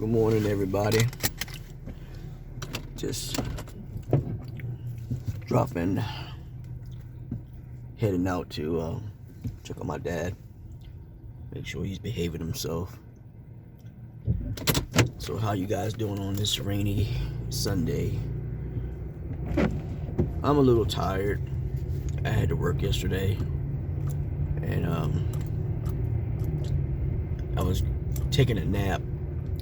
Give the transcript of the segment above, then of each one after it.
Good morning, everybody. Just heading out to check on my dad, make sure he's behaving himself. So how you guys doing on this rainy Sunday? I'm a little tired. I had to work yesterday, and I was taking a nap,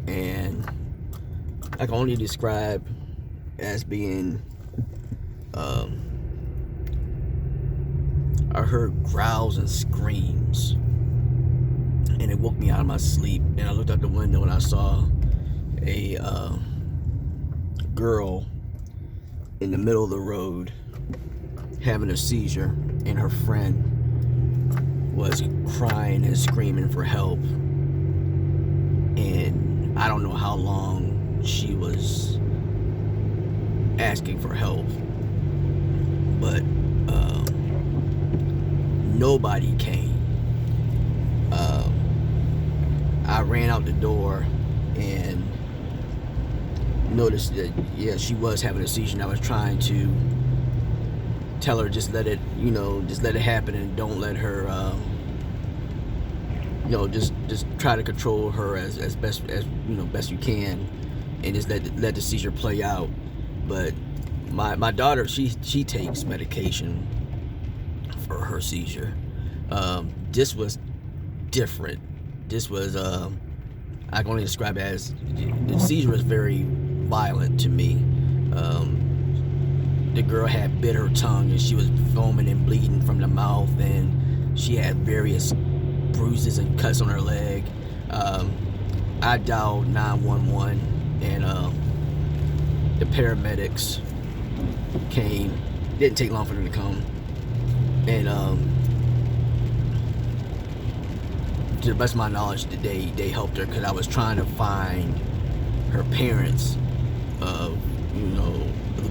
and I can only describe as being I heard growls and screams, and it woke me out of my sleep. And I looked out the window and I saw a girl in the middle of the road having a seizure, and her friend was crying and screaming for help. And I don't know how long she was asking for help, but nobody came. I ran out the door and noticed that, yeah, she was having a seizure, and I was trying to tell her just let it happen, and don't let her just try to control her as best you can, and just let the seizure play out. But my daughter, she takes medication for her seizure. This was different. This was I can only describe it as, the seizure was very violent to me. The girl had bit her tongue, and she was foaming and bleeding from the mouth, and she had various bruises and cuts on her leg. I dialed 911, and the paramedics came. Didn't take long for them to come, and to the best of my knowledge, they helped her, because I was trying to find her parents, the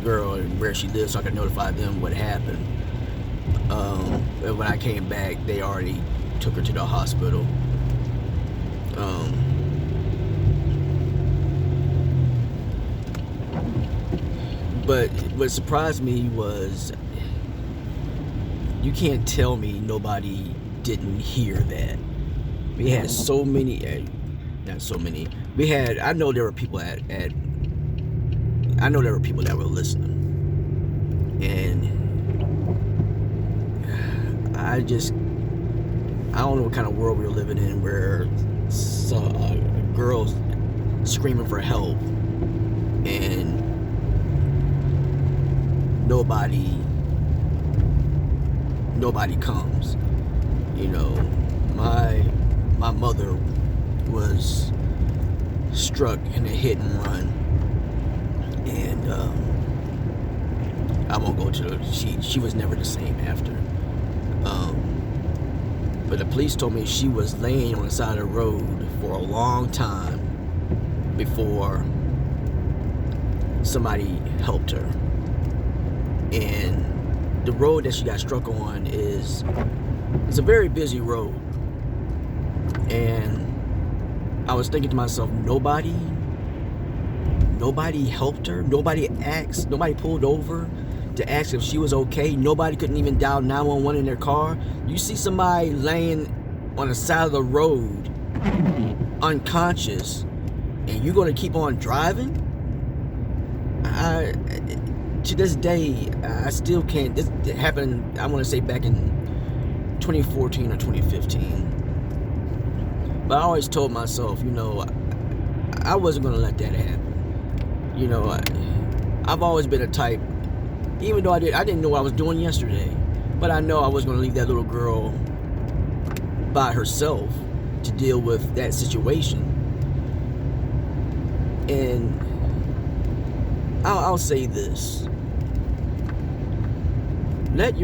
girl, and where she lives, so I could notify them what happened. And when I came back, they already took her to the hospital. But what surprised me was, you can't tell me nobody didn't hear that. We had so many, not so many. I know there were people that were listening, and I don't know what kind of world we were living in, where girls screaming for help and nobody comes. My mother was struck in a hit and run, and I won't go to she was never the same after. But the police told me she was laying on the side of the road for a long time before somebody helped her. And the road that she got struck on it's a very busy road. And I was thinking to myself, nobody helped her. Nobody pulled over to ask if she was okay. Nobody couldn't even dial 911 in their car. You see somebody laying on the side of the road, unconscious, and you're gonna keep on driving? To this day, I still can't. This happened, I want to say, back in 2014 or 2015. But I always told myself, I wasn't gonna let that happen. I've always been a type, even though I didn't know what I was doing yesterday, but I know I was gonna leave that little girl by herself to deal with that situation. And I'll say this: let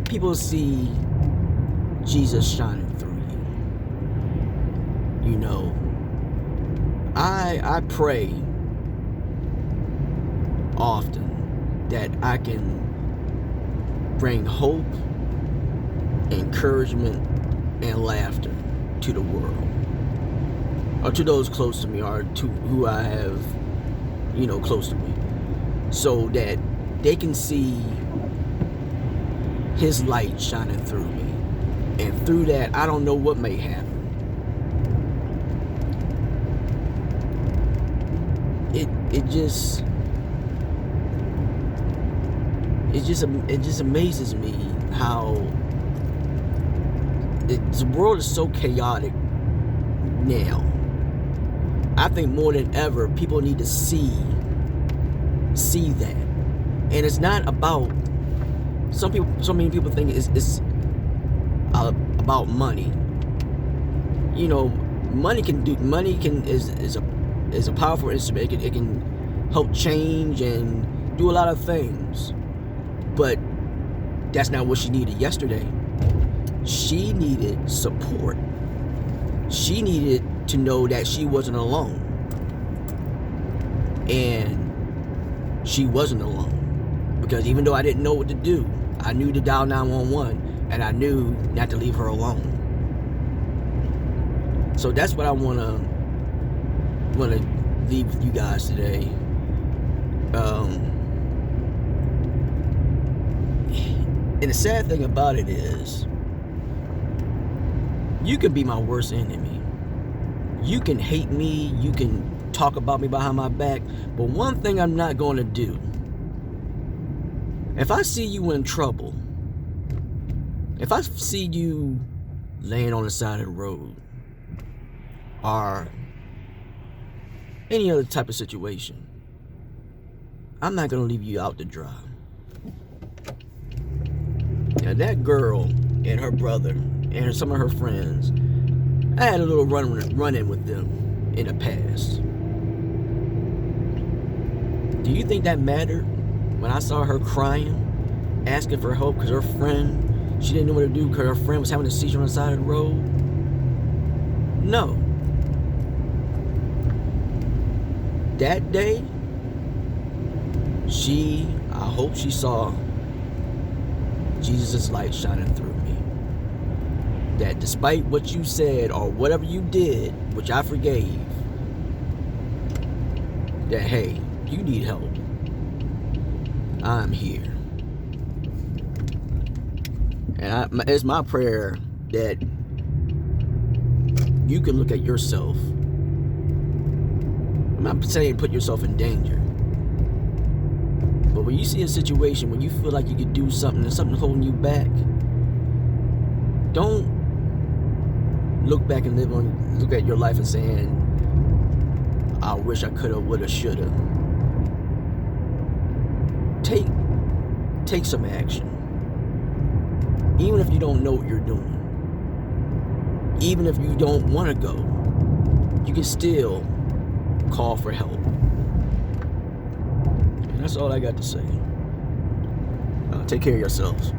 people see Jesus shining through you. I pray often that I can bring hope, encouragement, and laughter to the world. or to those close to me, or to who I have, close to me, so that they can see his light shining through me. And through that, I don't know what may happen. It just amazes me how the world is so chaotic now. I think more than ever, people need to see that. And it's not about, so many people think it's about money. Money is a powerful instrument. It can help change and do a lot of things. But that's not what she needed yesterday. She needed support. She needed to know that she wasn't alone. And she wasn't alone. Because even though I didn't know what to do, I knew to dial 911, and I knew not to leave her alone. So that's what I want to leave with you guys today. And the sad thing about it is, you can be my worst enemy. You can hate me. You can talk about me behind my back. But one thing I'm not going to do, if I see you in trouble, if I see you laying on the side of the road, or any other type of situation, I'm not going to leave you out to dry. Now, that girl and her brother and some of her friends, I had a little run-in with them in the past. Do you think that mattered when I saw her crying, asking for help because her friend, she didn't know what to do because her friend was having a seizure on the side of the road? No. That day, I hope she saw Jesus' light shining through me. That despite what you said or whatever you did, which I forgave, that hey, you need help, I'm here. And it's my prayer that you can look at yourself. I'm not saying put yourself in danger, but when you see a situation when you feel like you could do something and something's holding you back, don't look back and look at your life and saying, I wish I coulda, woulda, shoulda. Take some action. Even if you don't know what you're doing. Even if you don't want to go, you can still call for help. And that's all I got to say. Take care of yourselves.